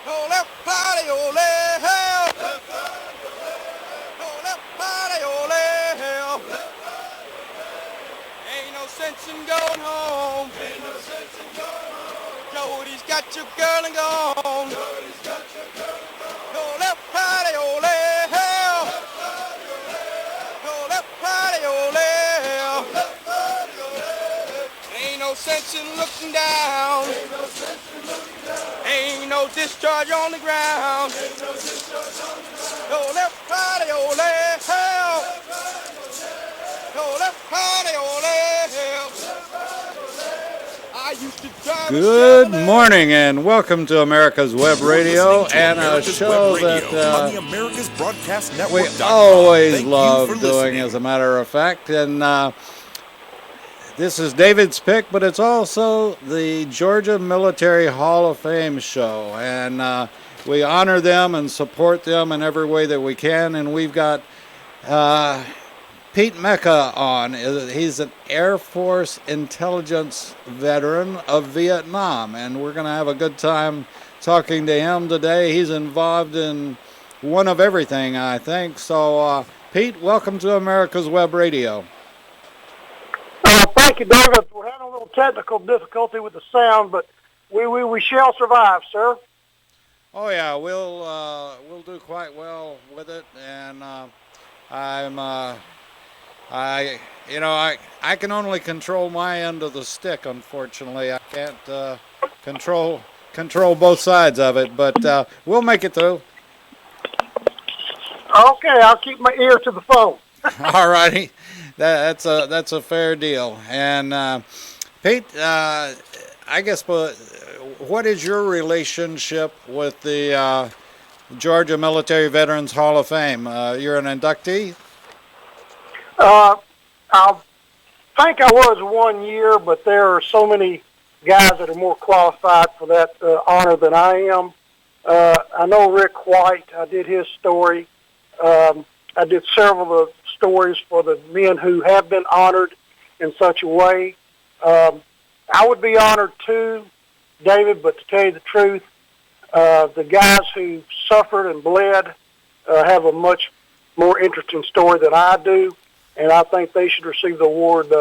Oh, left body, ole, hell. Oh, left body, ole, hell. Ain't no sense in going home. Cody's got your girl and gone. Oh, left body, ole, hell. Oh, left body, ole, hell. Ain't no sense in looking down. Ain't no discharge on the ground. Oh, left body, ole, hell. Oh, left body, ole, hell. I used to drive Good morning and welcome to America's Web Radio and a show that on the America's Broadcast we Network. always Thank you love for doing, listening. as a matter of fact. And this is David's pick, but it's also the Georgia Military Hall of Fame show. And we honor them and support them in every way that we can. And we've got Pete Mecca on. He's an Air Force intelligence veteran of Vietnam, and we're going to have a good time talking to him today. He's involved in one of everything, I think. So, Pete, welcome to America's Web Radio. Thank you, David. We're having a little technical difficulty with the sound, but we shall survive, sir. Oh yeah, we'll do quite well with it, and I can only control my end of the stick. Unfortunately, I can't control both sides of it, but we'll make it through. Okay, I'll keep my ear to the phone. All righty, that's a fair deal. And Pete, I guess, what is your relationship with the Georgia Military Veterans Hall of Fame? You're an inductee? I think I was 1 year, but there are so many guys that are more qualified for that honor than I am. I know Rick White. I did his story. I did several of the stories for the men who have been honored in such a way. I would be honored too, David, but to tell you the truth, the guys who suffered and bled have a much more interesting story than I do, and I think they should receive the award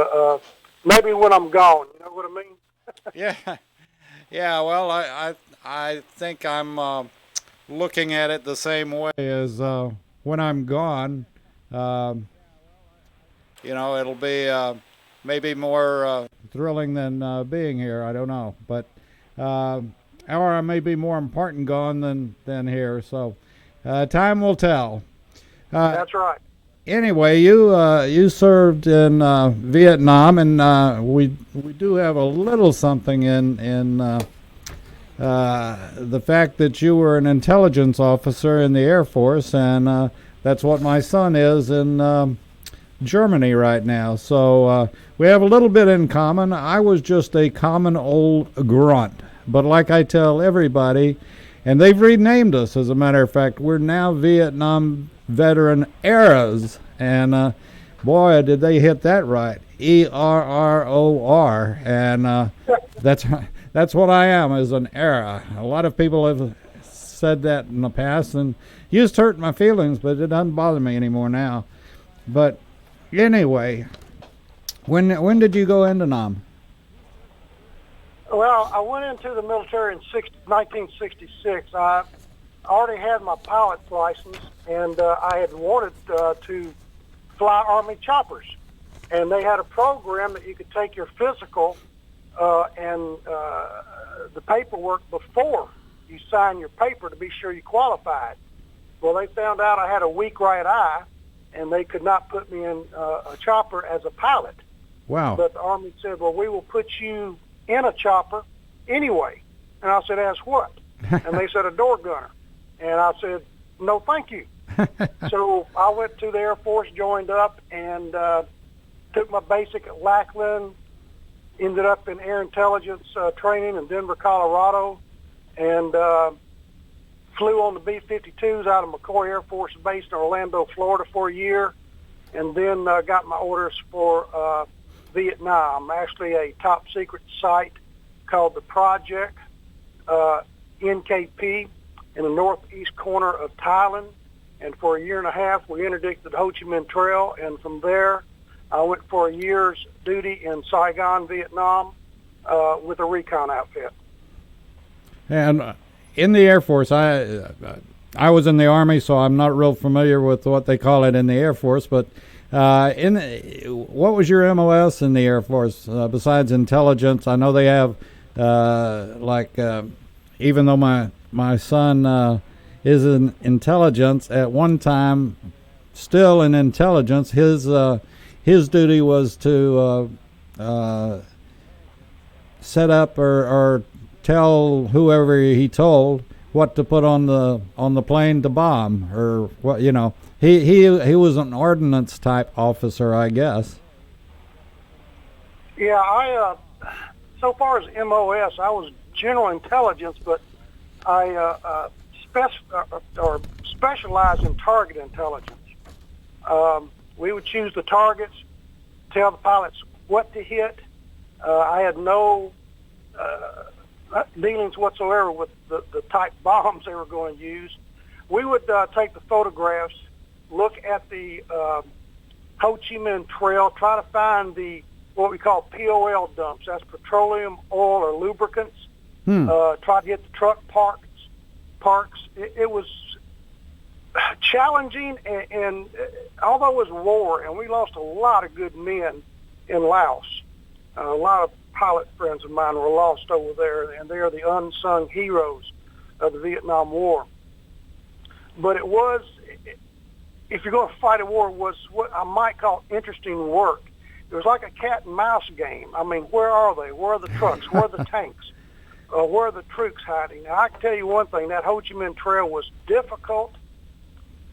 maybe when I'm gone. You know what I mean? Yeah. Well, I think I'm looking at it the same way as when I'm gone. It'll be maybe more thrilling than being here. I don't know, but or I may be more important gone than here. So time will tell. That's right. Anyway, you served in Vietnam, and we do have a little something in the fact that you were an intelligence officer in the Air Force, and that's what my son is in Germany right now. So we have a little bit in common. I was just a common old grunt, but like I tell everybody, and they've renamed us, as a matter of fact, we're now Vietnam Veteran Eras, and boy, did they hit that right. ERROR, and that's what I am, as an era. A lot of people have said that in the past, and used to hurt my feelings, but it doesn't bother me anymore now. But anyway, when did you go into Nam? Well, I went into the military in 1966. I already had my pilot's license, and I had wanted to fly Army choppers. And they had a program that you could take your physical and the paperwork before you sign your paper to be sure you qualified. Well, they found out I had a weak right eye, and they could not put me in a chopper as a pilot. Wow. But the Army said, well, we will put you in a chopper anyway. And I said, as what? And they said, a door gunner. And I said, no, thank you. So I went to the Air Force, joined up, and took my basic at Lackland, ended up in air intelligence training in Denver, Colorado, and flew on the B-52s out of McCoy Air Force Base in Orlando, Florida for a year, and then got my orders for Vietnam, actually a top secret site called the Project, NKP, in the northeast corner of Thailand. And for a year and a half, we interdicted the Ho Chi Minh Trail. And from there, I went for a year's duty in Saigon, Vietnam, with a recon outfit. And in the Air Force, I was in the Army, so I'm not real familiar with what they call it in the Air Force. But what was your MOS in the Air Force besides intelligence? I know they have even though my son is in intelligence at one time, still in intelligence. His duty was to set up or tell whoever he told what to put on the plane to bomb, or what, you know. He was an ordnance type officer, I guess. Yeah, so far as MOS, I was general intelligence, but I specialize in target intelligence. We would choose the targets, tell the pilots what to hit. I had no dealings whatsoever with the type bombs they were going to use. We would take the photographs, look at the Ho Chi Minh Trail, try to find what we call POL dumps. That's petroleum, oil, or lubricants. Try to hit the truck parks. It was challenging, and although it was war, and we lost a lot of good men in Laos, a lot of pilot friends of mine were lost over there, and they're the unsung heroes of the Vietnam War. But it was, if you're going to fight a war, it was what I might call interesting work. It was like a cat and mouse game. I mean, where are they? Where are the trucks? Where are the tanks? Where are the troops hiding? Now, I can tell you one thing, that Ho Chi Minh Trail was difficult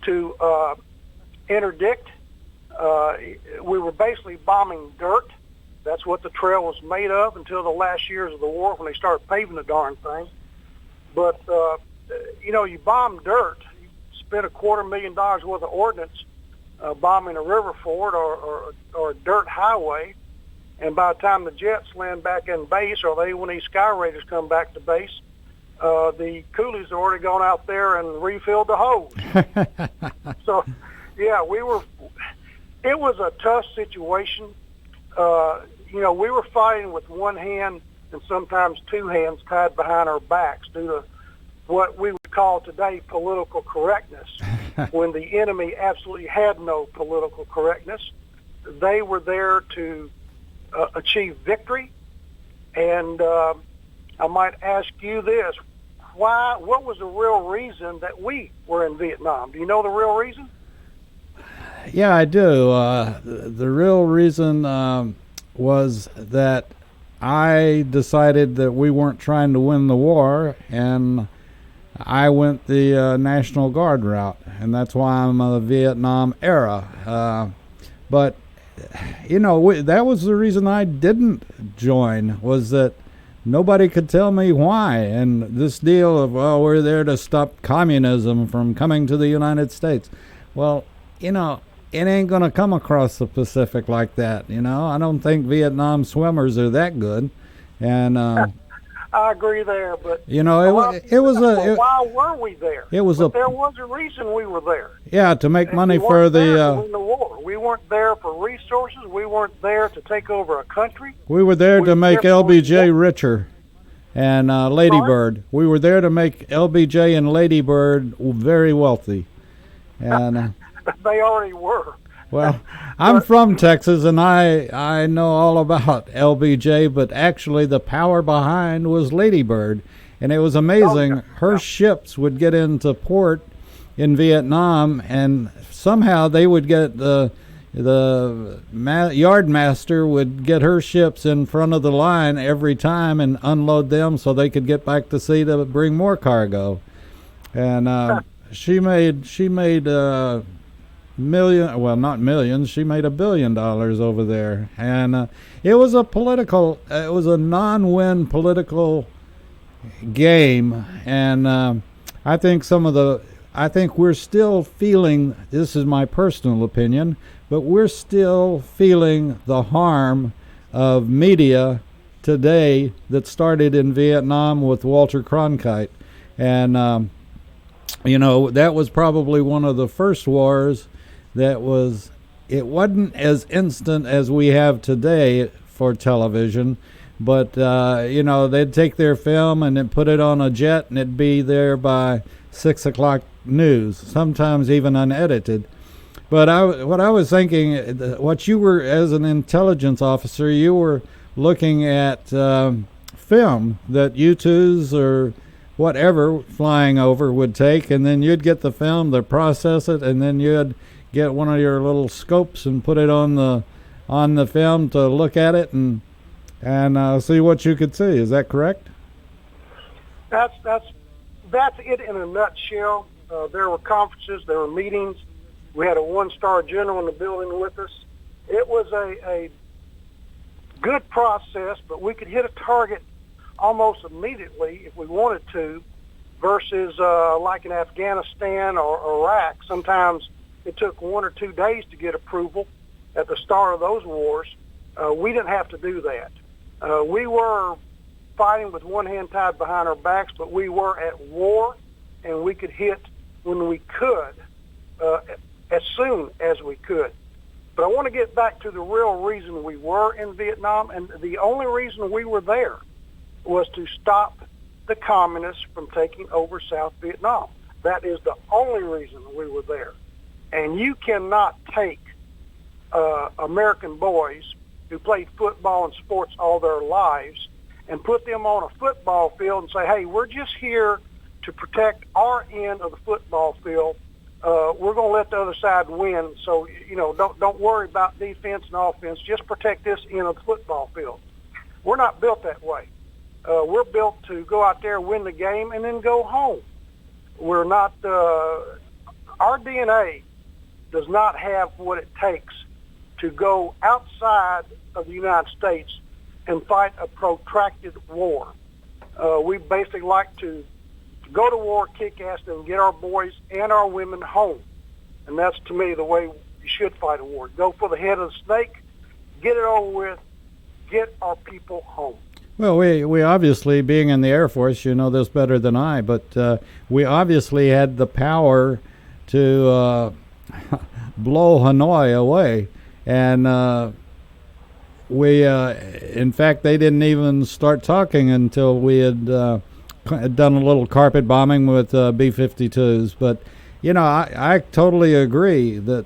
to interdict. We were basically bombing dirt. That's what the trail was made of until the last years of the war when they started paving the darn thing. But, you bomb dirt. You spend $250,000 worth of ordnance bombing a river ford or a dirt highway. And by the time the jets land back in base, or when these Sky Raiders come back to base, the coolies have already gone out there and refilled the hose. So, yeah, it was a tough situation. We were fighting with one hand and sometimes two hands tied behind our backs due to what we would call today political correctness. When the enemy absolutely had no political correctness, they were there to achieve victory. And I might ask you this: what was the real reason that we were in Vietnam? Do you know the real reason? Yeah, I do. The real reason was that I decided that we weren't trying to win the war, and I went the National Guard route, and that's why I'm a Vietnam era. But that was the reason I didn't join, was that nobody could tell me why. And this deal of, we're there to stop communism from coming to the United States. Well, it ain't going to come across the Pacific like that. I don't think Vietnam swimmers are that good. And I agree there, but it was why were we there? There was a reason we were there. Yeah, to make money for the war. We weren't there for resources. We weren't there to take over a country. We were there to make LBJ richer, and Lady Bird. We were there to make LBJ and Lady Bird very wealthy, and they already were. Well, I'm from Texas, and I know all about LBJ, but actually the power behind was Lady Bird, and it was amazing. Her ships would get into port in Vietnam, and somehow they would get the yard master would get her ships in front of the line every time and unload them so they could get back to sea to bring more cargo. And she made not millions, she made $1 billion over there. And it was a non-win political game. And I think we're still feeling, this is my personal opinion, but we're still feeling the harm of media today that started in Vietnam with Walter Cronkite. And that was probably one of the first wars that was, it wasn't as instant as we have today for television, but, they'd take their film and then put it on a jet and it'd be there by 6 o'clock news, sometimes even unedited. But what I was thinking, what you were, as an intelligence officer, you were looking at film that U-2s or whatever flying over would take, and then you'd get the film to process it, and then you'd get one of your little scopes and put it on the film to look at it and see what you could see. Is that correct? That's it in a nutshell. There were conferences, there were meetings. We had a one-star general in the building with us. It was a good process, but we could hit a target almost immediately if we wanted to, versus like in Afghanistan or Iraq. Sometimes it took 1 or 2 days to get approval at the start of those wars. We didn't have to do that. We were fighting with one hand tied behind our backs, but we were at war, and we could hit when we could, as soon as we could. But I want to get back to the real reason we were in Vietnam, and the only reason we were there was to stop the communists from taking over South Vietnam. That is the only reason we were there. And you cannot take American boys who played football and sports all their lives and put them on a football field and say, hey, we're just here to protect our end of the football field. We're going to let the other side win. So, don't worry about defense and offense. Just protect this end of the football field. We're not built that way. We're built to go out there, win the game, and then go home. We're not, our DNA does not have what it takes to go outside of the United States and fight a protracted war. We basically like to go to war, kick ass, and get our boys and our women home. And that's, to me, the way you should fight a war. Go for the head of the snake, get it over with, get our people home. Well, we obviously, being in the Air Force, you know this better than I, but we obviously had the power to blow Hanoi away. And in fact, they didn't even start talking until we had done a little carpet bombing with B-52s. But, I totally agree that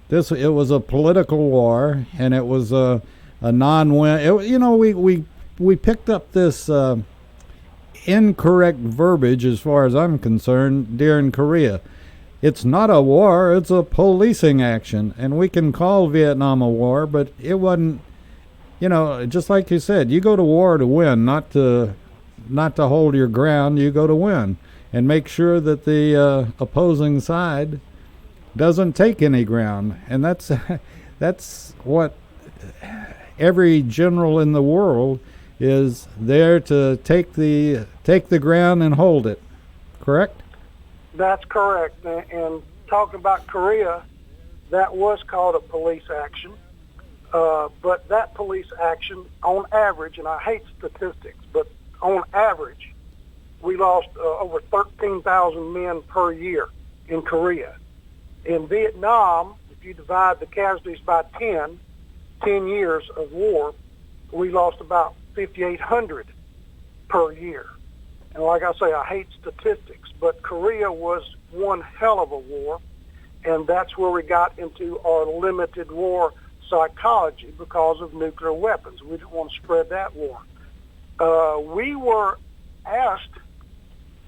it was a political war, and it was a non-win. We picked up this incorrect verbiage, as far as I'm concerned, during Korea. It's not a war, it's a policing action. And we can call Vietnam a war, but it wasn't, just like you said, you go to war to win, not to hold your ground. You go to win and make sure that the opposing side doesn't take any ground. And that's what every general in the world is there to take the ground and hold it. Correct? That's correct. And talking about Korea, that was called a police action. But that police action, on average, and I hate statistics, but on average, we lost over 13,000 men per year in Korea. In Vietnam, if you divide the casualties by 10 years of war, we lost about 5,800 per year. And like I say, I hate statistics, but Korea was one hell of a war, and that's where we got into our limited war psychology because of nuclear weapons. We didn't want to spread that war. We were asked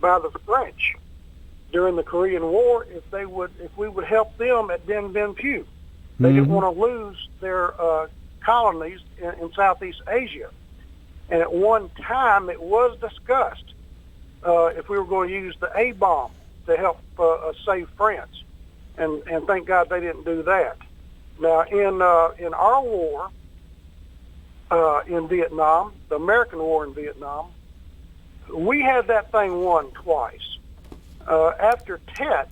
by the French during the Korean War if we would help them at Dien Bien Phu. They didn't want to lose their colonies in Southeast Asia. And at one time, it was discussed if we were going to use the A-bomb to help save France. And thank God they didn't do that. Now, in our war in Vietnam, the American war in Vietnam, we had that thing won twice. After Tet,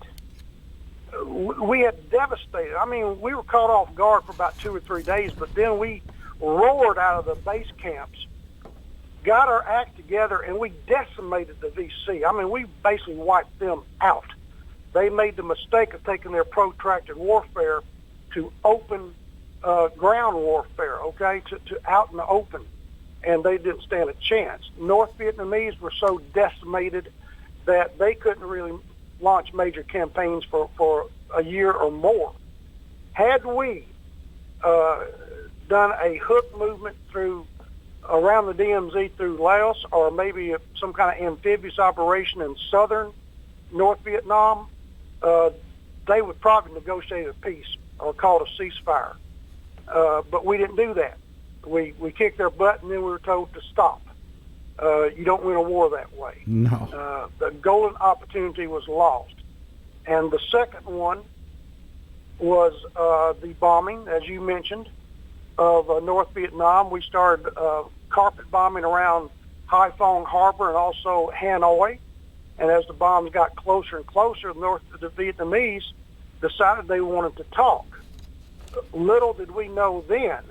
we had devastated. I mean, we were caught off guard for about 2 or 3 days, but then we roared out of the base camps got our act together, and we decimated the VC. I mean, we basically wiped them out. They made the mistake of taking their protracted warfare to open ground warfare, okay, to out in the open, and they didn't stand a chance. North Vietnamese were so decimated that they couldn't really launch major campaigns for a year or more. Had we done a hook movement through around the DMZ through Laos, or maybe some kind of amphibious operation in southern North Vietnam, they would probably negotiate a peace or call it a ceasefire. But we didn't do that. We kicked their butt, and then we were told to stop. You don't win a war that way. No. The golden opportunity was lost. And the second one was the bombing, as you mentioned, of North Vietnam. We started carpet bombing around Haiphong Harbor and also Hanoi. And as the bombs got closer and closer, the Vietnamese decided they wanted to talk. Little did we know then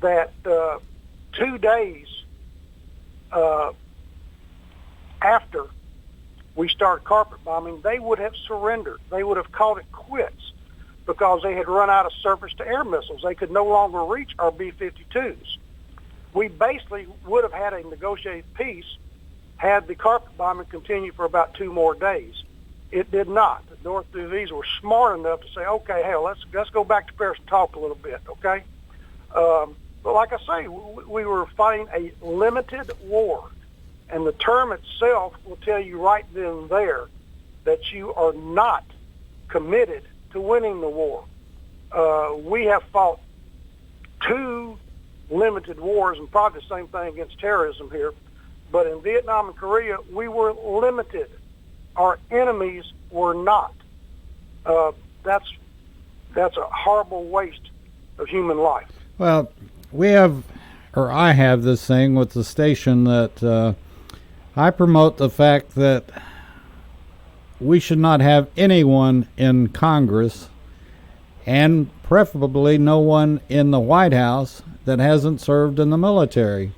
that 2 days after we started carpet bombing, they would have surrendered. They would have called it quits because they had run out of surface-to-air missiles. They could no longer reach our B-52s. We basically would have had a negotiated peace had the carpet bombing continued for about 2 more days. It did not. The North Vietnamese were smart enough to say, okay, hell, let's go back to Paris and talk a little bit, okay? But like I say, we were fighting a limited war. And the term itself will tell you right then and there that you are not committed to winning the war. We have fought 2 limited wars, and probably the same thing against terrorism here. But in Vietnam and Korea, we were limited. Our enemies were not. That's a horrible waste of human life. Well, I have this thing with the station that I promote the fact that we should not have anyone in Congress, and preferably no one in the White House, that hasn't served in the military.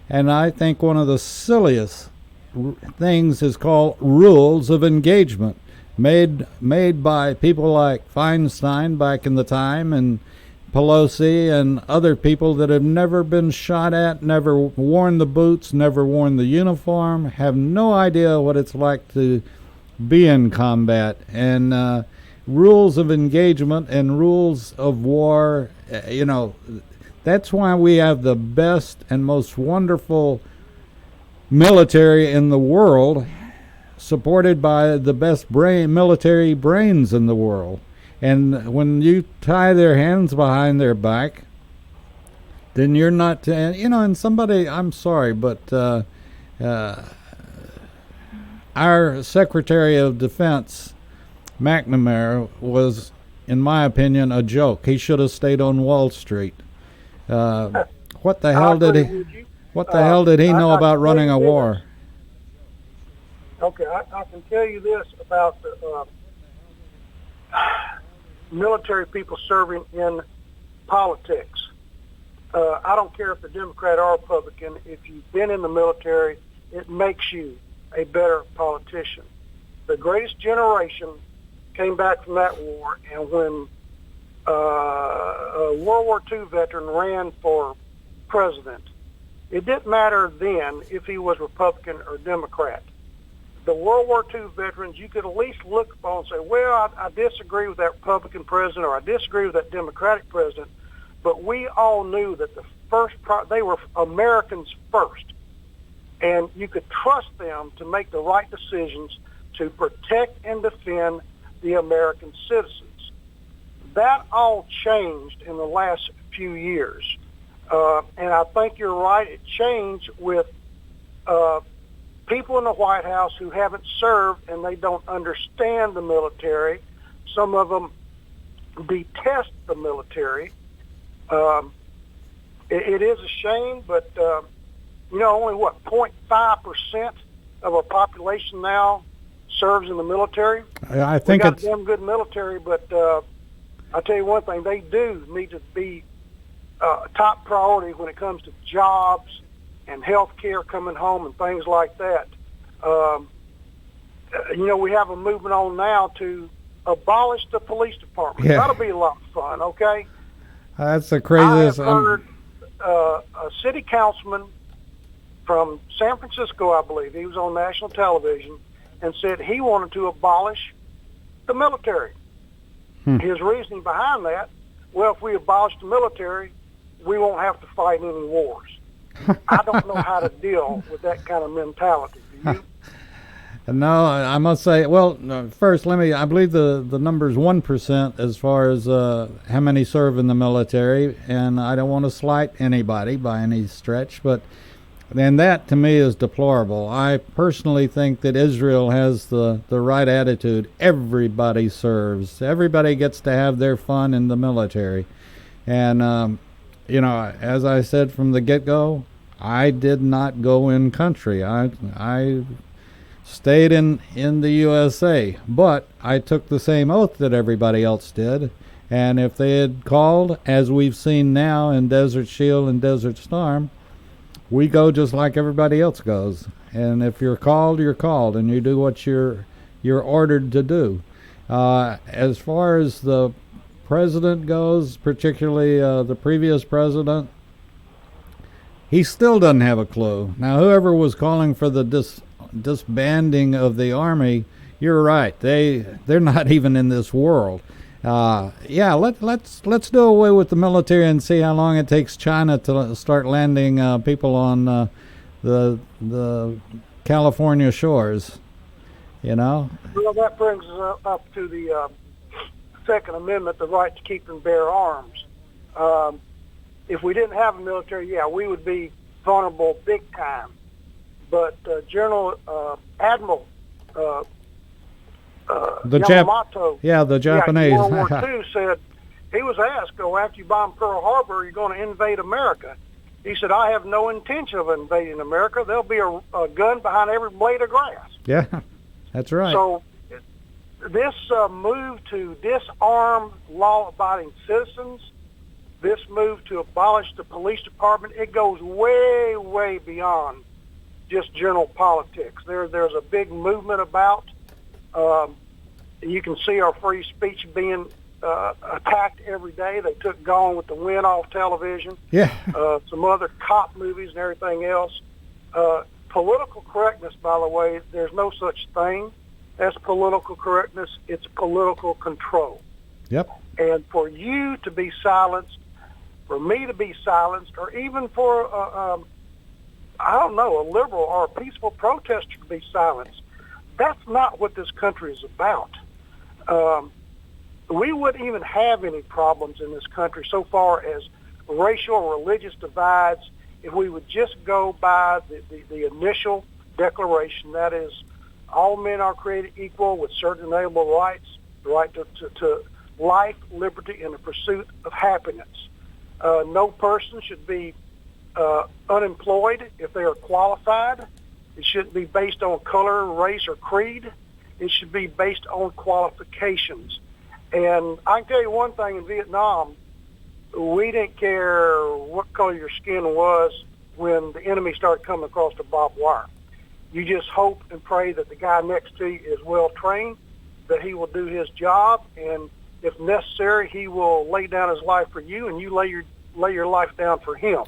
And I think one of the silliest things is called rules of engagement, made by people like Feinstein back in the time, and Pelosi and other people that have never been shot at, never worn the boots, never worn the uniform, have no idea what it's like to be in combat. And rules of engagement and rules of war, that's why we have the best and most wonderful military in the world, supported by the best military brains in the world. And when you tie their hands behind their back, then you're not, and somebody, I'm sorry, but our Secretary of Defense, McNamara, was, in my opinion, a joke. He should have stayed on Wall Street. What the hell did he know about running a war? Okay, I can tell you this about the military people serving in politics. I don't care if they're Democrat or Republican. If you've been in the military, it makes you a better politician. The greatest generation came back from that war, and when a World War II veteran ran for president, it didn't matter then if he was Republican or Democrat. The World War II veterans, you could at least look upon and say, well, I disagree with that Republican president, or I disagree with that Democratic president, but we all knew that they were Americans first. And you could trust them to make the right decisions to protect and defend the American citizens. That all changed in the last few years. And I think you're right, it changed with people in the White House who haven't served and they don't understand the military. Some of them detest the military. It is a shame, but only 0.5% of our population now serves in the military. I think we got it's a damn good military, but I'll tell you one thing, they do need to be top priority when it comes to jobs and health care coming home and things like that. We have a movement on now to abolish the police department. Yeah. That'll be a lot of fun, okay? That's the I craziest. have heard a city councilman from San Francisco, I believe, he was on national television, and said he wanted to abolish the military. His reasoning behind that, well, if we abolish the military, we won't have to fight any wars. I don't know how to deal with that kind of mentality. Do you? No, I must say, well, first, I believe the number is 1% as far as how many serve in the military, and I don't want to slight anybody by any stretch, but then that to me is deplorable. I personally think that Israel has the right attitude. Everybody serves. Everybody gets to have their fun in the military. And, as I said from the get-go, I did not go in country. I stayed in the USA, but I took the same oath that everybody else did. And if they had called, as we've seen now in Desert Shield and Desert Storm, we go just like everybody else goes. And if you're called, you're called, and you do what you're ordered to do. As far as the president goes, particularly the previous president, he still doesn't have a clue. Now, whoever was calling for the disbanding of the army, you're right. They're not even in this world. Let's do away with the military and see how long it takes China to start landing people on the California shores. Well, that brings us up to the Second Amendment, the right to keep and bear arms. If we didn't have a military, we would be vulnerable big time. But Admiral Yamamoto, the Japanese. World War II, said, he was asked, after you bomb Pearl Harbor, are you going to invade America? He said, I have no intention of invading America. There'll be a gun behind every blade of grass. Yeah, that's right. So this move to disarm law-abiding citizens, this move to abolish the police department, it goes way, way beyond just general politics. There's a big movement about. You can see our free speech being attacked every day. They took Gone with the Wind off television. Yeah. Some other cop movies and everything else. Political correctness, by the way, there's no such thing as political correctness. It's political control. Yep. And for you to be silenced, for me to be silenced, or even for a liberal or a peaceful protester to be silenced, that's not what this country is about. We wouldn't even have any problems in this country so far as racial or religious divides if we would just go by the initial declaration, that is, all men are created equal with certain inalienable rights, the right to life, liberty, and the pursuit of happiness. No person should be unemployed if they are qualified. It shouldn't be based on color, race, or creed. It should be based on qualifications. And I can tell you one thing, in Vietnam, we didn't care what color your skin was when the enemy started coming across the barbed wire. You just hope and pray that the guy next to you is well trained, that he will do his job, and if necessary, he will lay down his life for you, and you lay your life down for him.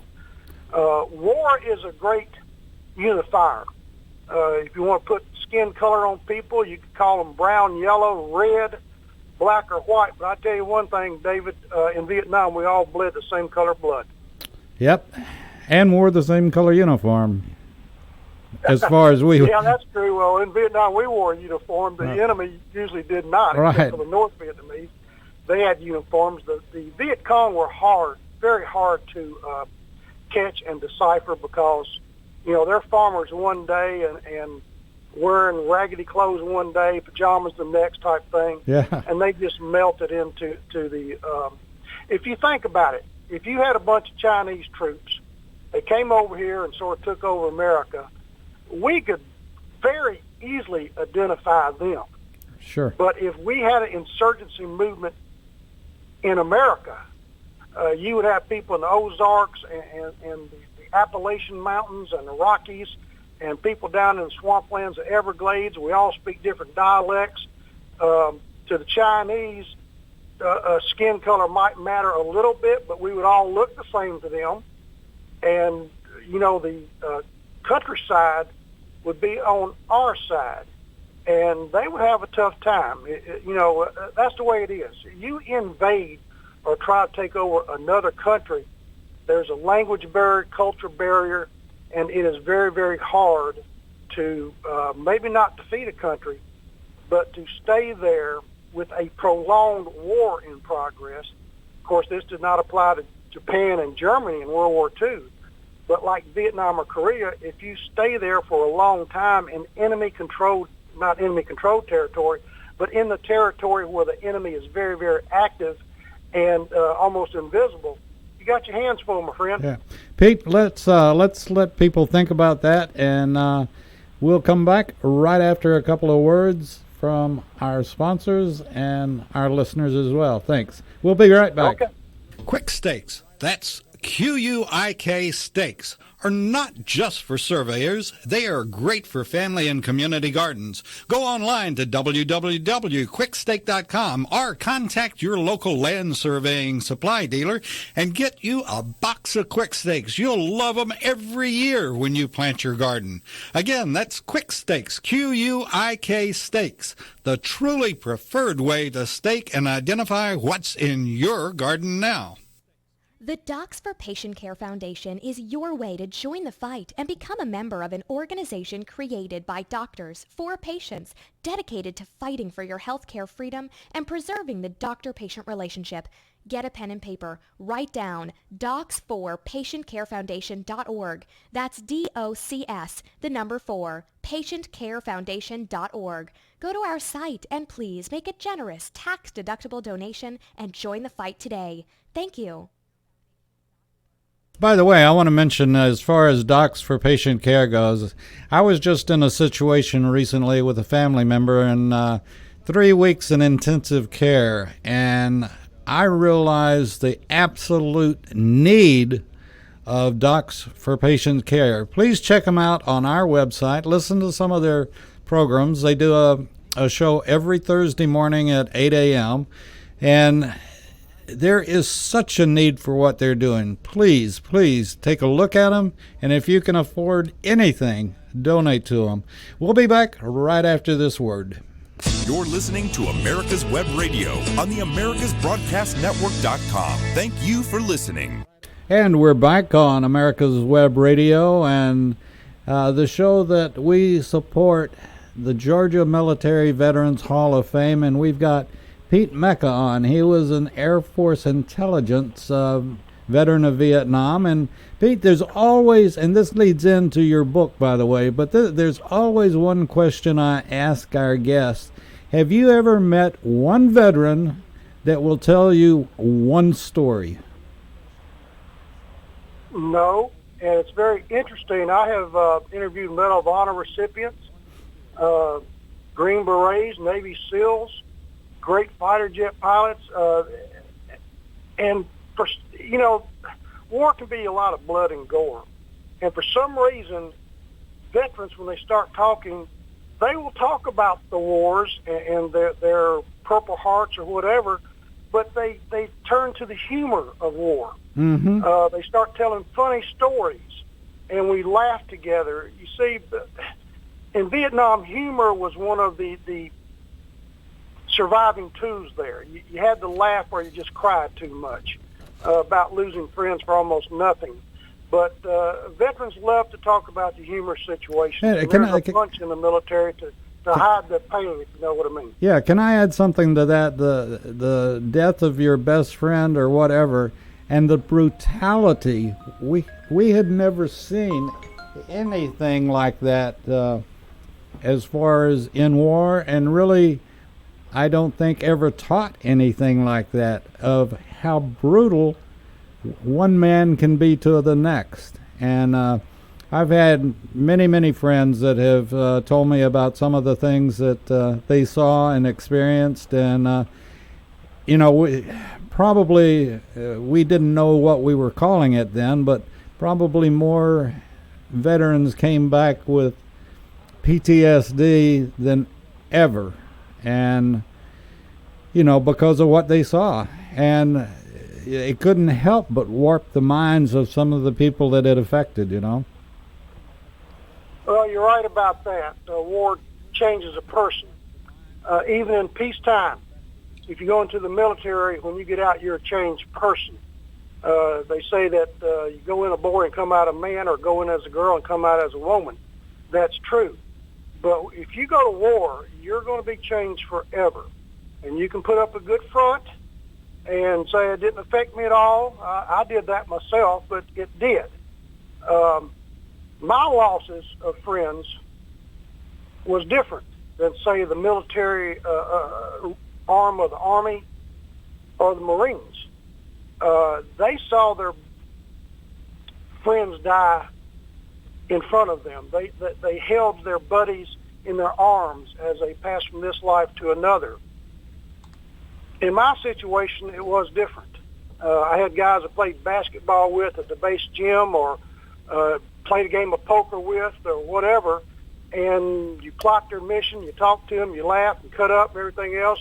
War is a great unifier. If you want to put skin color on people, you can call them brown, yellow, red, black, or white. But I tell you one thing, David, in Vietnam, we all bled the same color blood. Yep, and wore the same color uniform. As far as we... Yeah, that's true. Well, in Vietnam, we wore a uniform. The enemy usually did not, except for the North Vietnamese. They had uniforms. The Viet Cong were very hard to catch and decipher because, they're farmers one day and wearing raggedy clothes one day, pajamas the next type thing. Yeah. And they just melted into the... if you think about it, if you had a bunch of Chinese troops, they came over here and sort of took over America, we could very easily identify them. Sure. But if we had an insurgency movement in America, you would have people in the Ozarks and the Appalachian Mountains and the Rockies, and people down in the swamplands, the Everglades. We all speak different dialects. To the Chinese, skin color might matter a little bit, but we would all look the same to them. And, the countryside would be on our side, and they would have a tough time. That's the way it is. You invade or try to take over another country, there's a language barrier, culture barrier, and it is very, very hard to maybe not defeat a country, but to stay there with a prolonged war in progress. Of course, this did not apply to Japan and Germany in World War II, but like Vietnam or Korea, if you stay there for a long time in not enemy-controlled territory, but in the territory where the enemy is very, very active and almost invisible, you got your hands full, my friend. Yeah, Pete, let's let people think about that, and we'll come back right after a couple of words from our sponsors and our listeners as well. Thanks. We'll be right back. Okay. Quick Stakes, that's QUIK Stakes, are not just for surveyors. They are great for family and community gardens. Go online to www.quickstake.com or contact your local land surveying supply dealer and get you a box of Quick Stakes. You'll love them every year when you plant your garden. Again, that's Quick Stakes, QUIK Stakes, the truly preferred way to stake and identify what's in your garden now. The Docs for Patient Care Foundation is your way to join the fight and become a member of an organization created by doctors for patients, dedicated to fighting for your healthcare freedom and preserving the doctor-patient relationship. Get a pen and paper. Write down docs4patientcarefoundation.org. That's DOCS, the number 4, patientcarefoundation.org. Go to our site and please make a generous tax-deductible donation and join the fight today. Thank you. By the way, I want to mention, as far as Docs for Patient Care goes, I was just in a situation recently with a family member in 3 weeks in intensive care, and I realized the absolute need of Docs for Patient Care. Please check them out on our website. Listen to some of their programs. They do a show every Thursday morning at 8 a.m., and there is such a need for what they're doing. Please take a look at them, and if you can afford anything, donate to them. We'll be back right after this word. You're listening to America's Web Radio on the AmericasBroadcastNetwork.com. Thank you for listening. And we're back on America's Web Radio, and the show that we support, the Georgia Military Veterans Hall of Fame, and we've got Pete Mecca on. He was an Air Force intelligence veteran of Vietnam. And Pete, there's always, and this leads into your book, by the way, but there's always one question I ask our guests. Have you ever met one veteran that will tell you one story? No, and it's very interesting. I have interviewed Medal of Honor recipients, Green Berets, Navy SEALs, great fighter jet pilots, and war can be a lot of blood and gore. And for some reason, veterans, when they start talking, they will talk about the wars and their Purple Hearts or whatever, but they turn to the humor of war. Mm-hmm. They start telling funny stories, and we laugh together. You see, in Vietnam, humor was one of the surviving tools there. You had to laugh or you just cried too much about losing friends for almost nothing. But veterans love to talk about the humorous situation. Hey, there's a bunch in the military to hide the pain, if you know what I mean. Yeah, can I add something to that? The death of your best friend or whatever, and the brutality. We had never seen anything like that as far as in war, and really I don't think ever taught anything like that, of how brutal one man can be to the next. And I've had many friends that have told me about some of the things that they saw and experienced, and we didn't know what we were calling it then, but probably more veterans came back with PTSD than ever, and because of what they saw, and it couldn't help but warp the minds of some of the people that it affected. Well, you're right about that. War changes a person. Even in peacetime, if you go into the military, when you get out, you're a changed person. They say that you go in a boy and come out a man, or go in as a girl and come out as a woman. That's true. But if you go to war, you're going to be changed forever. And you can put up a good front and say it didn't affect me at all. I did that myself, but it did. My losses of friends was different than, say, the military arm of the Army or the Marines. They saw their friends die in front of them. They held their buddies in their arms as they passed from this life to another. In my situation, it was different. I had guys I played basketball with at the base gym, or played a game of poker with, or whatever, and you plot their mission, you talk to them, you laugh and cut up and everything else.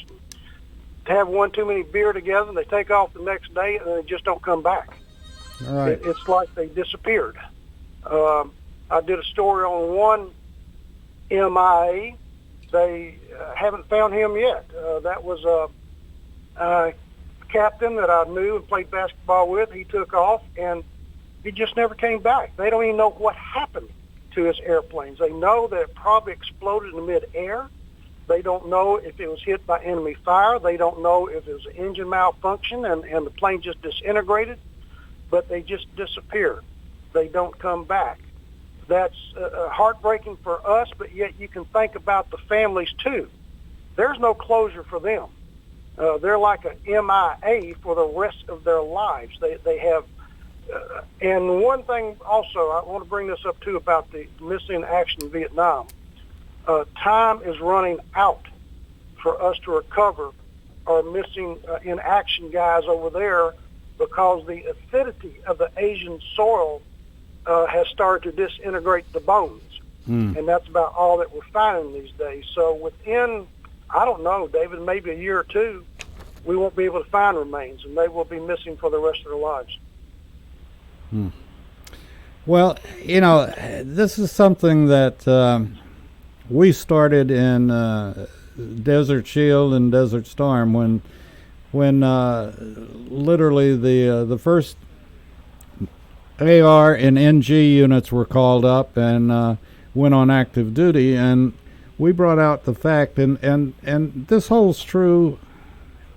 Have one too many beer together, and they take off the next day, and they just don't come back. All right. It's like they disappeared. I did a story on one MIA. They haven't found him yet. That was a captain that I knew and played basketball with. He took off, and he just never came back. They don't even know what happened to his airplanes. They know that it probably exploded in midair. They don't know if it was hit by enemy fire. They don't know if it was an engine malfunction and the plane just disintegrated, but they just disappear. They don't come back. That's heartbreaking for us, but yet you can think about the families too. There's no closure for them. They're like a MIA for the rest of their lives. They have, and one thing also, I want to bring this up too about the missing action in Vietnam. Time is running out for us to recover our missing in action guys over there, because the acidity of the Asian soil has started to disintegrate the bones. And that's about all that we're finding these days. So within, I don't know, David, maybe a year or two, we won't be able to find remains, and they will be missing for the rest of their lives. Well, this is something that we started in Desert Shield and Desert Storm when literally the first AR and NG units were called up and went on active duty, and we brought out the fact, and this holds true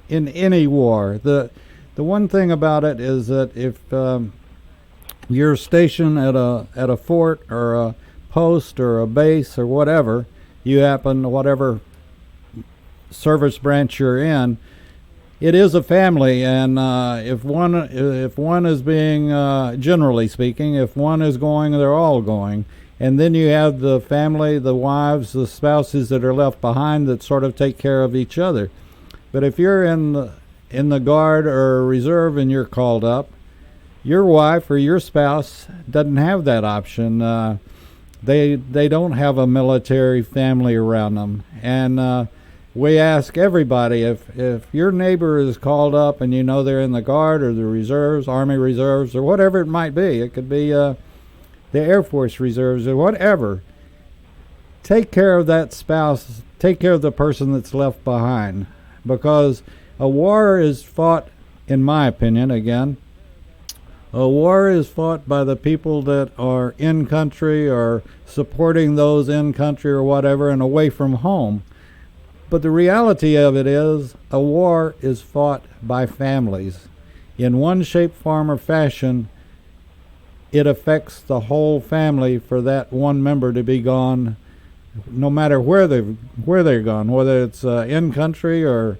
in any war. The one thing about it is that if you're stationed at a fort or a post or a base or whatever, whatever service branch you're in, it is a family, and if one is being, generally speaking, if one is going, they're all going. And then you have the family, the wives, the spouses that are left behind that sort of take care of each other. But if you're in the guard or reserve and you're called up, your wife or your spouse doesn't have that option. They don't have a military family around them. And we ask everybody, if your neighbor is called up and they're in the Guard or the Reserves, Army Reserves, or whatever it might be, it could be the Air Force Reserves or whatever, take care of that spouse, take care of the person that's left behind. Because a war is fought, in my opinion, again, a war is fought by the people that are in country or supporting those in country or whatever and away from home. But the reality of it is, a war is fought by families. In one shape, form, or fashion, it affects the whole family for that one member to be gone, no matter where they're gone, whether it's in country or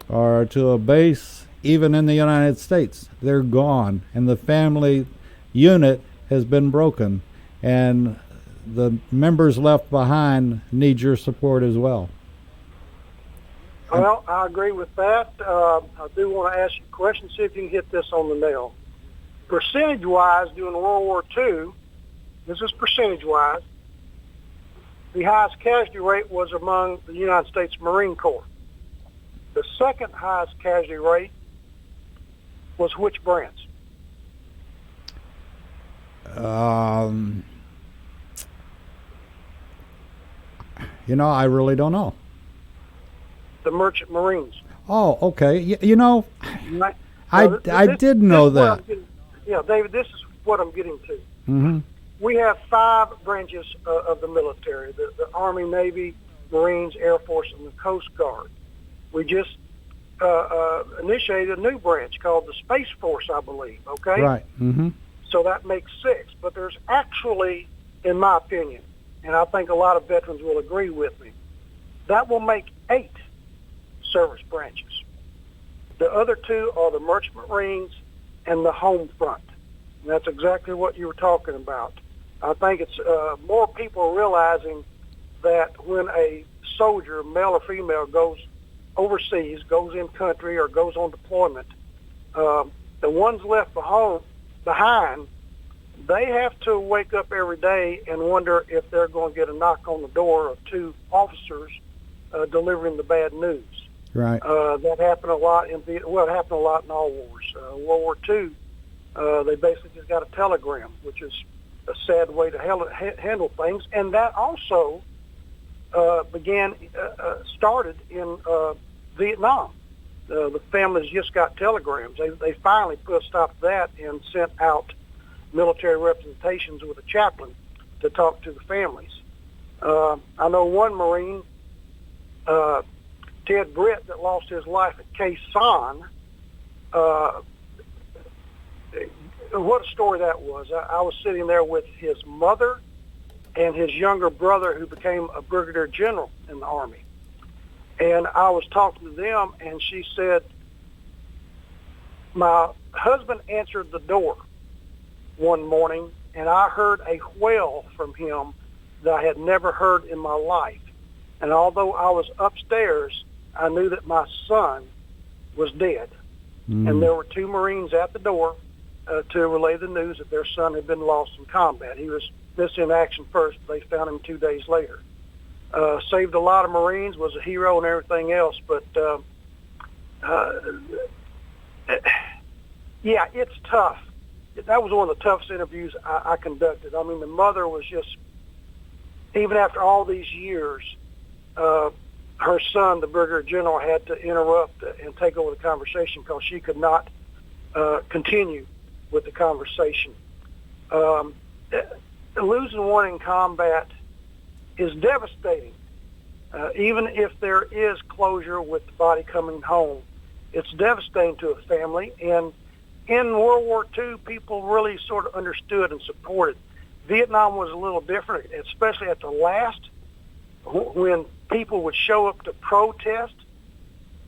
to a base, even in the United States. They're gone, and the family unit has been broken, and the members left behind need your support as well. Well, I agree with that. I do want to ask you a question, see if you can hit this on the nail. percentage-wise, during World War II, this is percentage-wise, the highest casualty rate was among the United States Marine Corps. The second highest casualty rate was which branch? I really don't know. The Merchant Marines. Oh, okay. Right? I did know that. Yeah, David, this is what I'm getting to. Mm-hmm. We have 5 branches of the military, the Army, Navy, Marines, Air Force, and the Coast Guard. We just initiated a new branch called the Space Force, I believe, okay? Right. Mm-hmm. So that makes 6. But there's actually, in my opinion, and I think a lot of veterans will agree with me, that will make 8 service branches. The other 2 are the Merchant Marines and the Home Front. And that's exactly what you were talking about. I think it's more people are realizing that when a soldier, male or female, goes overseas, goes in country, or goes on deployment, the ones left behind, they have to wake up every day and wonder if they're going to get a knock on the door of 2 officers delivering the bad news. Right. That happened a lot it happened a lot in all wars. World War II, they basically just got a telegram, which is a sad way to handle things. And that also started in Vietnam. The families just got telegrams. They finally put a stop to that and sent out military representations with a chaplain to talk to the families. I know one Marine, Ted Britt, that lost his life at Khe Sanh. What a story that was. I was sitting there with his mother and his younger brother, who became a brigadier general in the Army. And I was talking to them, and she said, my husband answered the door one morning, and I heard a wail from him that I had never heard in my life. And although I was upstairs, I knew that my son was dead. And there were 2 Marines at the door to relay the news that their son had been lost in combat. He was missing in action first. They found him 2 days later. Saved a lot of Marines, was a hero and everything else. But, yeah, it's tough. That was one of the toughest interviews I conducted. I mean, the mother was just, even after all these years, her son, the brigadier general, had to interrupt and take over the conversation because she could not continue with the conversation. Losing one in combat is devastating. Even if there is closure with the body coming home, it's devastating to a family. And in World War II, people really sort of understood and supported. Vietnam was a little different, especially at the last, when people would show up to protest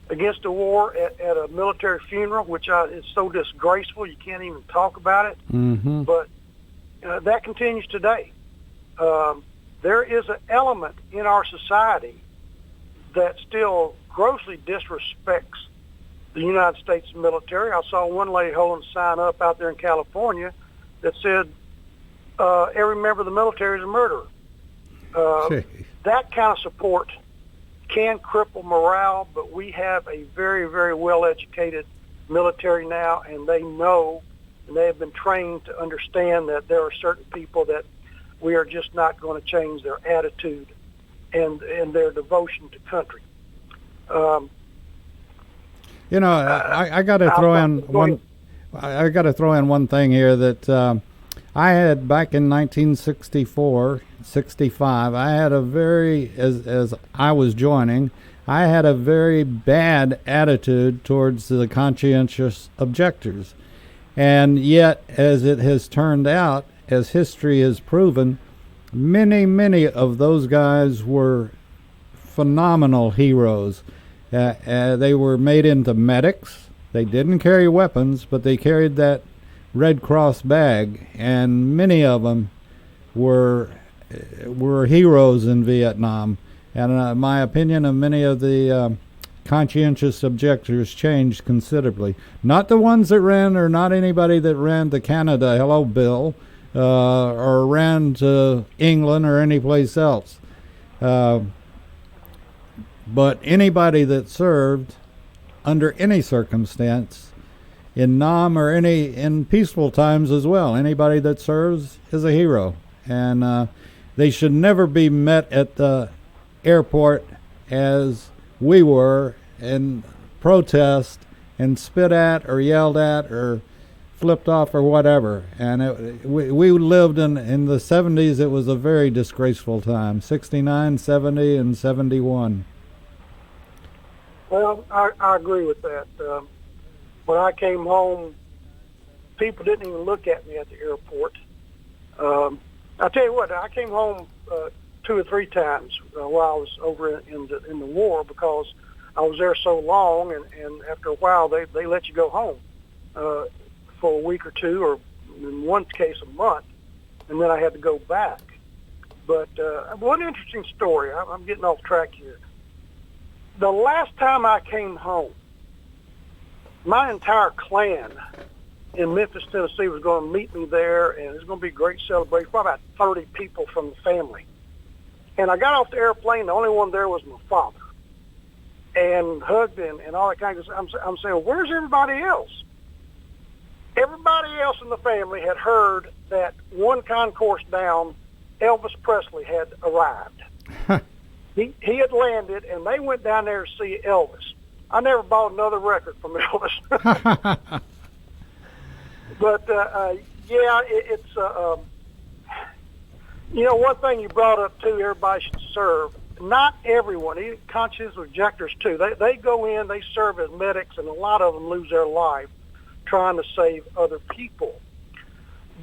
against the war at a military funeral, which is so disgraceful you can't even talk about it. Mm-hmm. But that continues today. There is an element in our society that still grossly disrespects the United States military. I saw one lady holding a sign up out there in California that said, every member of the military is a murderer. That kind of support can cripple morale, but we have a very, very well-educated military now, and they know, and they have been trained to understand that there are certain people that we are just not going to change their attitude and their devotion to country. I got to throw in one. I got to throw in one thing here that I had back in 1964, 65. I had a very, as I was joining, I had a very bad attitude towards the conscientious objectors, and yet, as it has turned out, as history has proven, many of those guys were phenomenal heroes. They were made into medics. They didn't carry weapons, but they carried that Red Cross bag, and many of them were heroes in Vietnam. And my opinion of many of the conscientious objectors changed considerably. Not the ones that ran, or not anybody that ran to Canada, hello Bill, or ran to England or any place else. But anybody that served under any circumstance, in NAM or in peaceful times as well, anybody that serves is a hero. And they should never be met at the airport as we were, and protest and spit at or yelled at or flipped off or whatever. And we lived in the 70s. It was a very disgraceful time. 69, 70, and 71. Well, I agree with that. When I came home, people didn't even look at me at the airport. I tell you what, I came home 2 or 3 times while I was over in the war, because I was there so long, and after a while they let you go home for a week or two, or in one case a month, and then I had to go back. But one interesting story, I'm getting off track here. The last time I came home, my entire clan in Memphis, Tennessee was going to meet me there, and it was going to be a great celebration, probably about 30 people from the family. And I got off the airplane, the only one there was my father, and hugged and all that kind of stuff. I'm saying, where's everybody else? Everybody else in the family had heard that one concourse down, Elvis Presley had arrived. He had landed, and they went down there to see Elvis. I never bought another record from Elvis. But, it's one thing you brought up, too, everybody should serve. Not everyone, even conscientious objectors, too. They go in, they serve as medics, and a lot of them lose their life trying to save other people.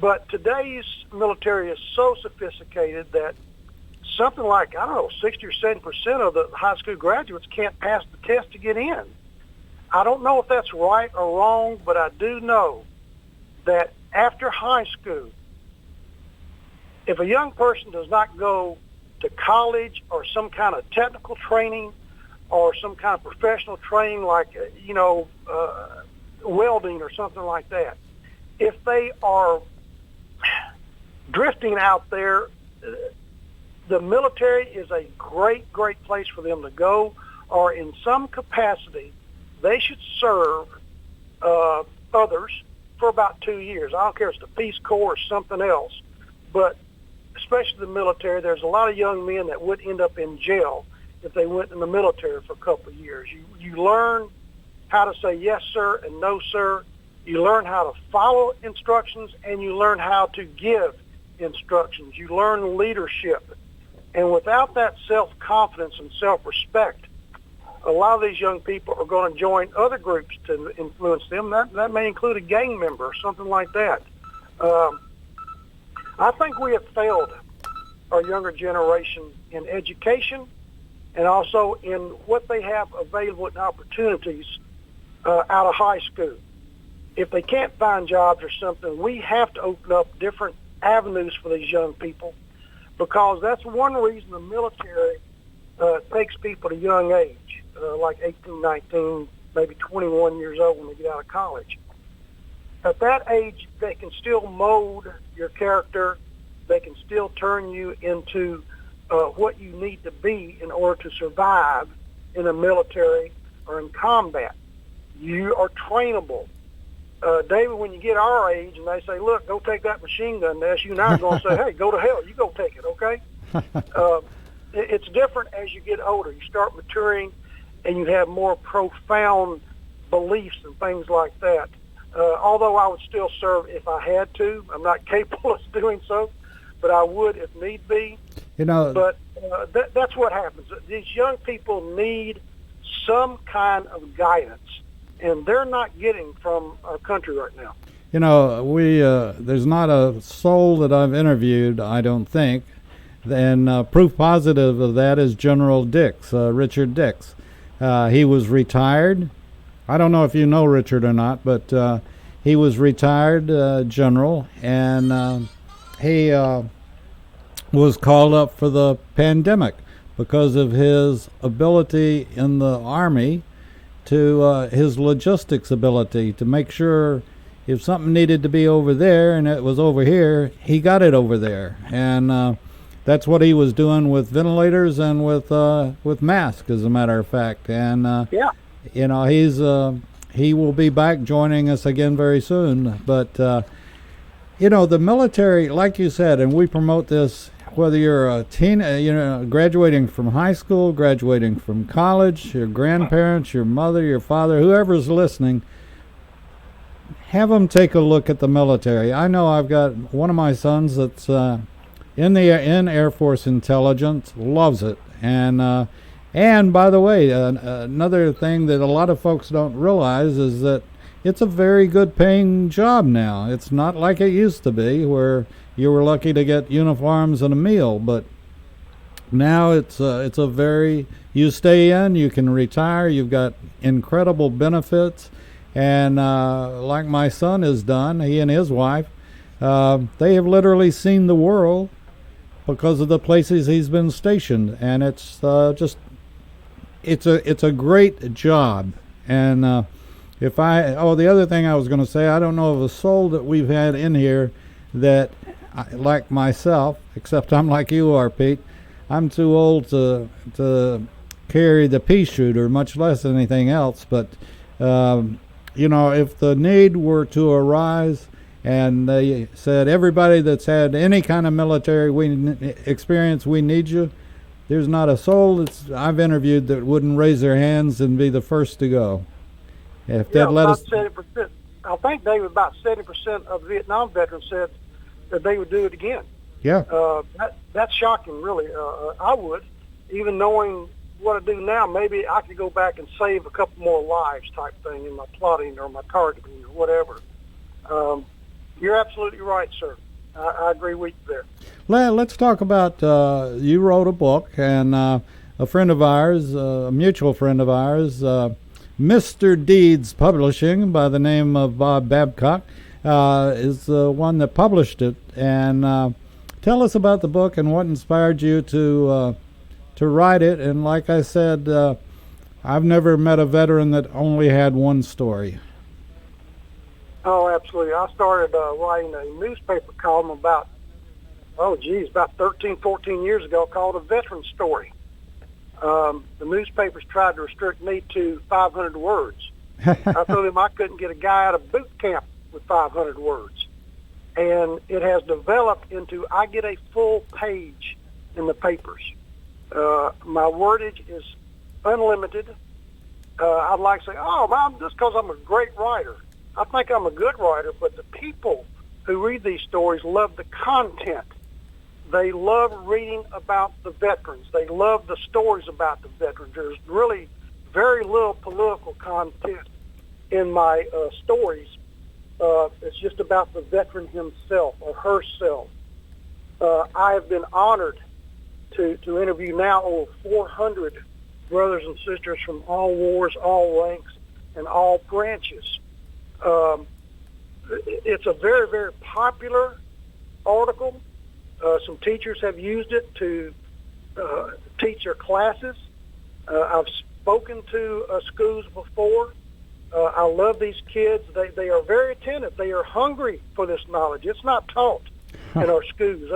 But today's military is so sophisticated that something like, 60 or 70% of the high school graduates can't pass the test to get in. I don't know if that's right or wrong, but I do know that after high school, if a young person does not go to college or some kind of technical training or some kind of professional training like, welding or something like that, if they are drifting out there, the military is a great, great place for them to go, or in some capacity, they should serve others for about 2 years. I don't care if it's the Peace Corps or something else, but especially the military, there's a lot of young men that would end up in jail if they went in the military for a couple of years. You learn how to say yes, sir, and no, sir. You learn how to follow instructions, and you learn how to give instructions. You learn leadership. And without that self-confidence and self-respect, a lot of these young people are going to join other groups to influence them. That may include a gang member or something like that. I think we have failed our younger generation in education and also in what they have available in opportunities out of high school. If they can't find jobs or something, we have to open up different avenues for these young people, because that's one reason the military takes people at a young age, like 18, 19, maybe 21 years old when they get out of college. At that age, they can still mold your character. They can still turn you into what you need to be in order to survive in the military or in combat. You are trainable. David, when you get our age and they say, look, go take that machine gun test, you and I are going to say, hey, go to hell. You go take it, okay? It's different as you get older. You start maturing, and you have more profound beliefs and things like that. Although I would still serve if I had to. I'm not capable of doing so, but I would if need be. But that's what happens. These young people need some kind of guidance, and they're not getting from our country right now. There's not a soul that I've interviewed, I don't think, and proof positive of that is General Dix, Richard Dix. He was retired. I don't know if you know Richard or not, but he was retired general, and he was called up for the pandemic because of his ability in the Army to his logistics ability to make sure if something needed to be over there and it was over here, he got it over there. And that's what he was doing with ventilators and with masks, as a matter of fact. And Yeah. you know, he will be back joining us again very soon. But you know, the military, like you said, and we promote this, whether you're a teen, graduating from high school, graduating from college, your grandparents, your mother, your father, whoever's listening, have them take a look at the military. I know I've got one of my sons that's in Air Force intelligence, loves it, and by the way, another thing that a lot of folks don't realize is that it's a very good paying job now. It's not like it used to be, where you were lucky to get uniforms and a meal, but now it's a very, you stay in, you can retire, you've got incredible benefits, and like my son has done, he and his wife, they have literally seen the world because of the places he's been stationed, and it's it's a great job. And the other thing I was going to say, I don't know of a soul that we've had in here that, like myself, except I'm like you are, Pete. I'm too old to carry the pea shooter, much less anything else. But if the need were to arise, and they said everybody that's had any kind of military experience, we need you, there's not a soul I've interviewed that wouldn't raise their hands and be the first to go. If they'd let us. 70%. I think, David, about 70% of Vietnam veterans said that they would do it again. Yeah. That's shocking, really. I would, even knowing what I do now, maybe I could go back and save a couple more lives, type thing, in my plotting or my targeting or whatever. You're absolutely right, sir. I agree with you there. Let's talk about, you wrote a book, and a friend of ours, a mutual friend of ours, Mr. Deeds Publishing, by the name of Bob Babcock, is the one that published it. And tell us about the book and what inspired you to write it. And like I said, I've never met a veteran that only had one story. Oh, absolutely. I started writing a newspaper column about 13, 14 years ago, called A Veteran Story. The newspapers tried to restrict me to 500 words. I told them I couldn't get a guy out of boot camp with 500 words. And it has developed into, I get a full page in the papers. My wordage is unlimited. I'd like to say, just because I'm a great writer. I think I'm a good writer, but the people who read these stories love the content. They love reading about the veterans. They love the stories about the veterans. There's really very little political content in my stories. It's just about the veteran himself or herself. I have been honored to interview now over 400 brothers and sisters from all wars, all ranks, and all branches. It's a very, very popular article. Some teachers have used it to teach their classes. I've spoken to schools before. I love these kids. They are very attentive. They are hungry for this knowledge. It's not taught in our schools.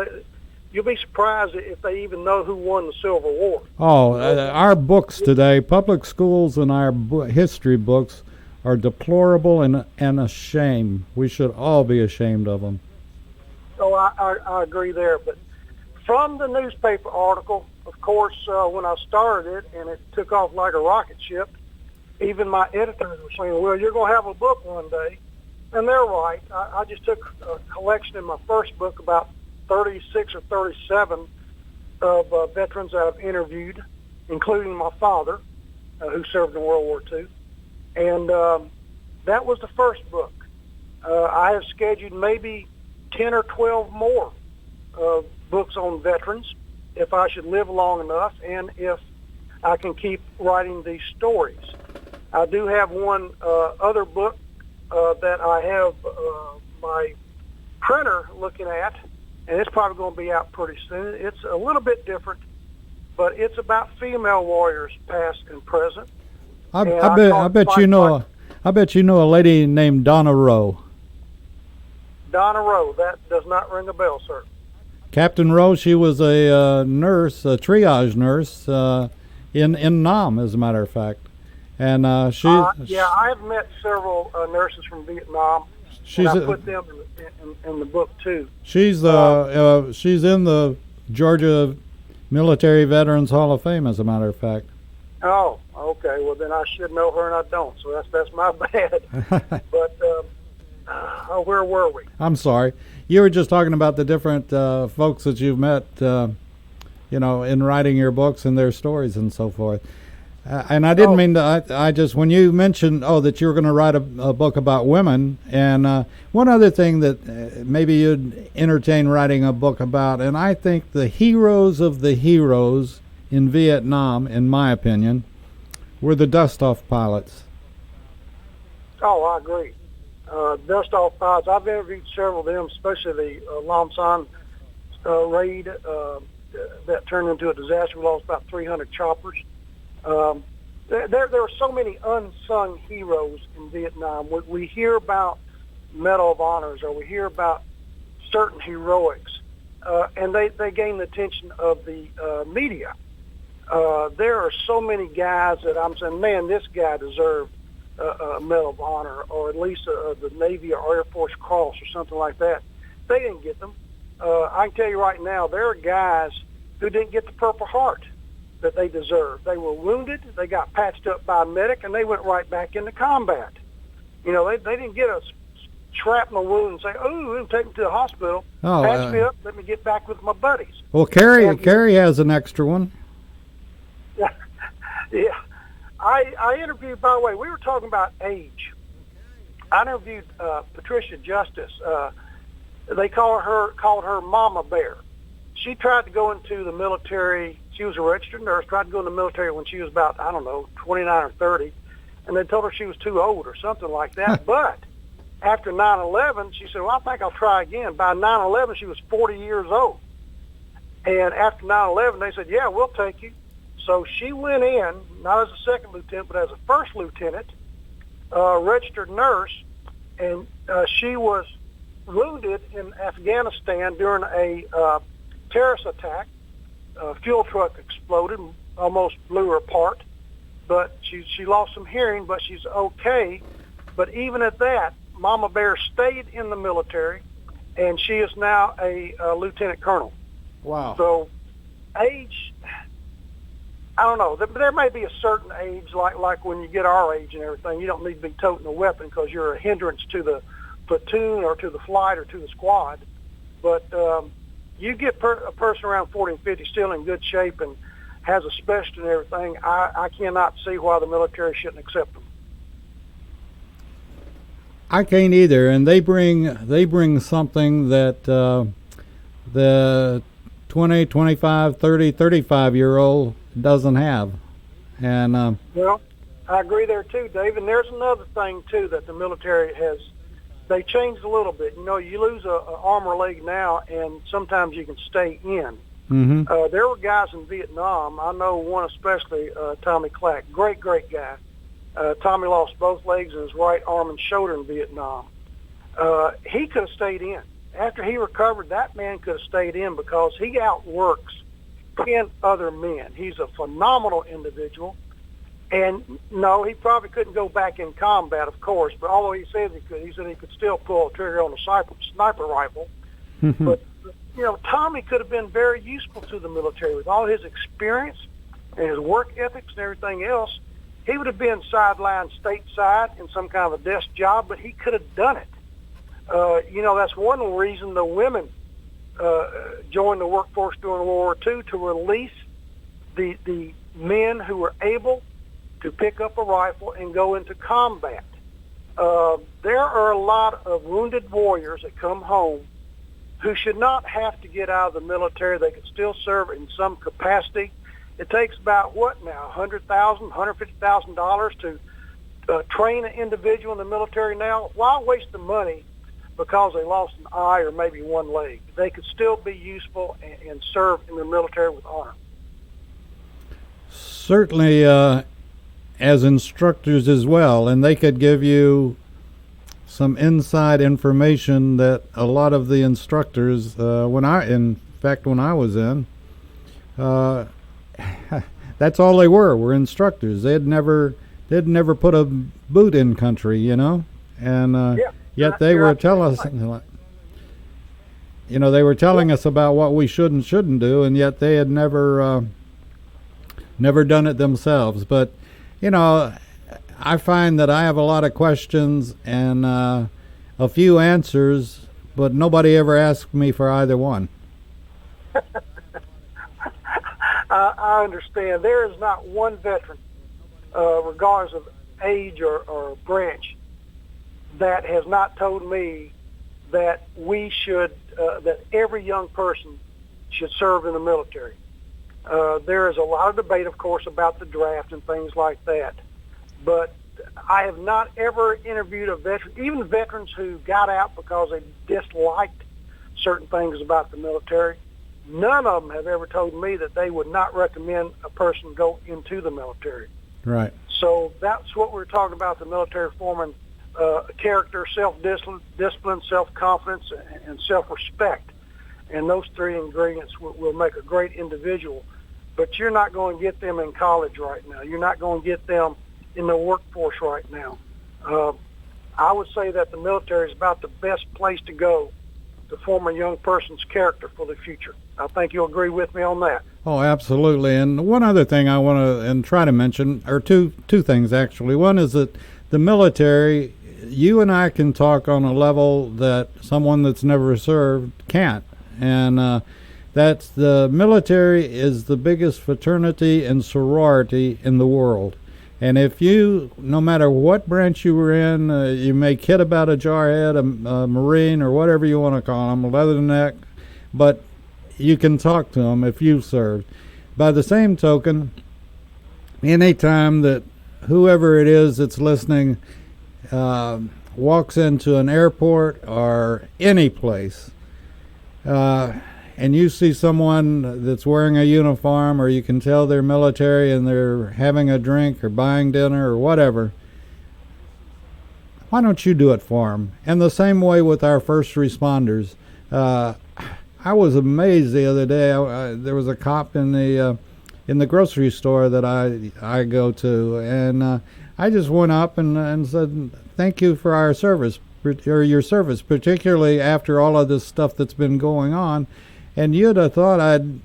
You'll be surprised if they even know who won the Civil War. Our books today, public schools and our history books, are deplorable and a shame. We should all be ashamed of them. So I agree there. But from the newspaper article, of course, when I started it and it took off like a rocket ship, even my editors were saying, well, you're going to have a book one day. And they're right. I just took a collection in my first book, about 36 or 37 of veterans that I've interviewed, including my father, who served in World War II. And that was the first book. I have scheduled maybe 10 or 12 more books on veterans if I should live long enough and if I can keep writing these stories. I do have one other book that I have my printer looking at, and it's probably going to be out pretty soon. It's a little bit different, but it's about female warriors, past and present. I bet you know. I bet you know a lady named Donna Rowe. Donna Rowe. That does not ring a bell, sir. Captain Rowe. She was a nurse, a triage nurse in Nam, as a matter of fact. And yeah, I've met several nurses from Vietnam. And I put them in the book too. She's in the Georgia Military Veterans Hall of Fame, as a matter of fact. Oh, okay. Well, then I should know her, and I don't. So that's my bad. But where were we? I'm sorry. You were just talking about the different folks that you've met, in writing your books and their stories and so forth. And I didn't mean to. I just, when you mentioned that you were going to write a book about women, and one other thing that maybe you'd entertain writing a book about, and I think the heroes of the heroes in Vietnam, in my opinion, were the dust-off pilots. Oh, I agree. Dust-off pilots. I've interviewed several of them, especially the Lam Son raid that turned into a disaster. We lost about 300 choppers. There are so many unsung heroes in Vietnam. We hear about Medal of Honors, or we hear about certain heroics, and they gain the attention of the media. There are so many guys that I'm saying, man, this guy deserved a Medal of Honor, or at least the Navy or Air Force Cross or something like that. They didn't get them. I can tell you right now, there are guys who didn't get the Purple Heart that they deserved. They were wounded, they got patched up by a medic, and they went right back into combat. You know, they didn't get a shrapnel wound and say, "Oh, take me to the hospital, patch me up, let me get back with my buddies." Well, Carrie has an extra one. Yeah. I interviewed, by the way, we were talking about age. I interviewed Patricia Justice. They called her Mama Bear. She tried to go into the military. She was a registered nurse, tried to go in the military when she was about, 29 or 30, and they told her she was too old or something like that. But after 9/11, she said, well, I think I'll try again. By 9/11, she was 40 years old. And after 9/11, they said, yeah, we'll take you. So she went in, not as a second lieutenant, but as a first lieutenant, registered nurse, and she was wounded in Afghanistan during a terrorist attack. A fuel truck exploded, almost blew her apart, but she lost some hearing, but she's okay. But even at that, Mama Bear stayed in the military, and she is now a lieutenant colonel. Wow. So age, I don't know. There may be a certain age, like when you get our age and everything, you don't need to be toting a weapon because you're a hindrance to the platoon or to the flight or to the squad. But you get a person around 40 and 50 still in good shape and has a specialty and everything, I cannot see why the military shouldn't accept them. I can't either, and they bring something that the 20, 25, 30, 35-year-old doesn't have. And well, I agree there too, Dave. And there's another thing too that the military has. They changed a little bit. You know, you lose a arm or leg now, and sometimes you can stay in. mm-hmm. There were guys in Vietnam. I know one especially, Tommy Clack, great guy. Tommy lost both legs and his right arm and shoulder in Vietnam. He could have stayed in. After he recovered, that man could have stayed in because he outworks 10 other men. He's a phenomenal individual. And no, he probably couldn't go back in combat, of course, but although he said he said he could still pull a trigger on a sniper rifle. But, you know, Tommy could have been very useful to the military with all his experience and his work ethics and everything else. He would have been sidelined stateside in some kind of a desk job, but he could have done it. You know, that's one reason the women joined the workforce during World War II, to release the men who were able to pick up a rifle and go into combat. There are a lot of wounded warriors that come home who should not have to get out of the military. They could still serve in some capacity. It takes about, what now, $100,000, $150,000 to train an individual in the military now. Why waste the money because they lost an eye or maybe one leg? They could still be useful and serve in the military with honor. Certainly, as instructors as well, and they could give you some inside information that a lot of the instructors, when I was in, that's all they were instructors. They'd never put a boot in country, and yet they were telling us, they were telling us about what we should and shouldn't do, and yet they had never done it themselves. But I find that I have a lot of questions and a few answers, but nobody ever asked me for either one. I understand. There is not one veteran, regardless of age or branch, that has not told me that that every young person should serve in the military. There is a lot of debate, of course, about the draft and things like that. But I have not ever interviewed a veteran, even veterans who got out because they disliked certain things about the military. None of them have ever told me that they would not recommend a person go into the military. Right. So that's what we're talking about, the military forming character, self-discipline, self-confidence, and self-respect. And those three ingredients will make a great individual. But you're not going to get them in college right now. You're not going to get them in the workforce right now. I would say that the military is about the best place to go to form a young person's character for the future. I think you'll agree with me on that. Oh, absolutely. And one other thing I want to try to mention, or two things actually. One is that the military, you and I can talk on a level that someone that's never served can't. And that's the military is the biggest fraternity and sorority in the world. And if you, no matter what branch you were in, you may kid about a jarhead, a Marine, or whatever you want to call them, a leatherneck, but you can talk to them if you've served. By the same token, any time that whoever it is that's listening walks into an airport or any place, and you see someone that's wearing a uniform, or you can tell they're military and they're having a drink or buying dinner or whatever, why don't you do it for them? And the same way with our first responders. I was amazed the other day. There was a cop in the grocery store that I go to, and I just went up and said, "Thank you for our service, or your service, particularly after all of this stuff that's been going on." And you'd have thought I'd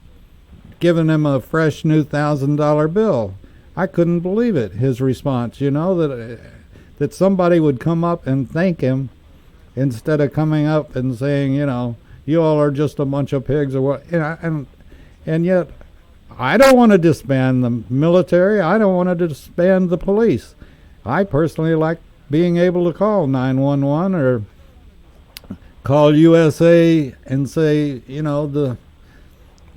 given him a fresh new $1,000 bill. I couldn't believe it, his response, that somebody would come up and thank him instead of coming up and saying, you all are just a bunch of pigs or what. And yet, I don't want to disband the military. I don't want to disband the police. I personally like being able to call 911 or call USA and say, the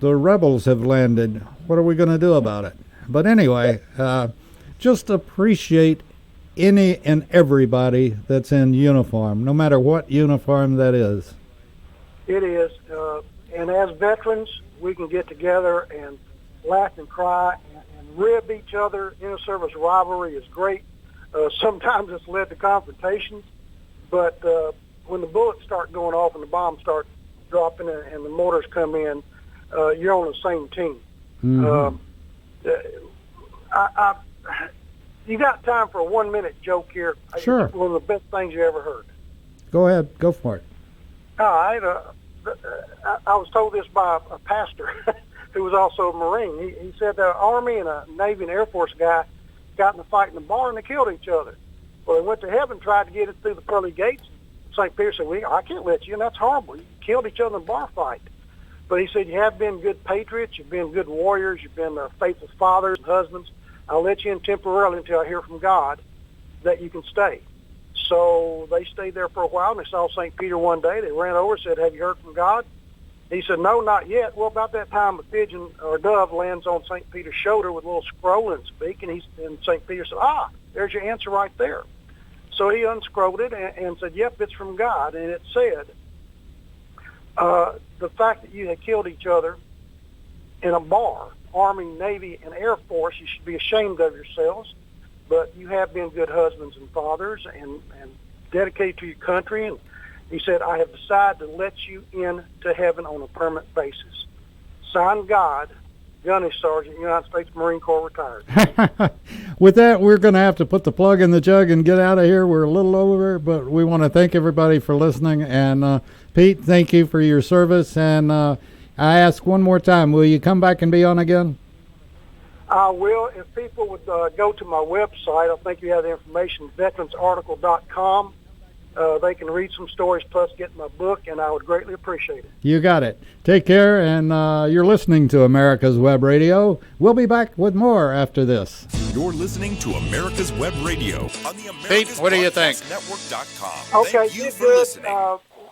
rebels have landed. What are we going to do about it? But anyway, just appreciate any and everybody that's in uniform, no matter what uniform that is. It is. And as veterans, we can get together and laugh and cry and rib each other. Inter-service rivalry is great. Sometimes it's led to confrontations, but when the bullets start going off and the bombs start dropping and the mortars come in, you're on the same team. Mm-hmm. You got time for a 1-minute joke here? Sure. It's one of the best things you ever heard. Go ahead. Go for it. All right. I was told this by a pastor who was also a Marine. He said the Army and a Navy and Air Force guy got in a fight in the bar and they killed each other. Well, they went to heaven, tried to get it through the pearly gates. St. Peter said, well, I can't let you in. That's horrible. You killed each other in a bar fight. But he said, you have been good patriots. You've been good warriors. You've been faithful fathers and husbands. I'll let you in temporarily until I hear from God that you can stay. So they stayed there for a while, and they saw St. Peter one day. They ran over and said, have you heard from God? He said, no, not yet. Well, about that time, a pigeon or a dove lands on St. Peter's shoulder with a little scroll in its beak, and St. Peter said, there's your answer right there. So he unscrolled it and said, yep, it's from God. And it said, the fact that you had killed each other in a bar, Army, Navy, and Air Force, you should be ashamed of yourselves. but you have been good husbands and fathers and dedicated to your country. And he said, I have decided to let you into heaven on a permanent basis. Signed, God, Gunny Sergeant, United States Marine Corps, retired. With that, we're going to have to put the plug in the jug and get out of here. We're a little over, but we want to thank everybody for listening. And Pete, thank you for your service. And I ask one more time, will you come back and be on again? I will. If people would go to my website, I think you have the information, veteransarticle.com. They can read some stories plus get my book, and I would greatly appreciate it. You got it. Take care, and you're listening to America's Web Radio. We'll be back with more after this. You're listening to America's Web Radio on the Pete, what do you think? Network.com. Okay, Thank you for good. listening.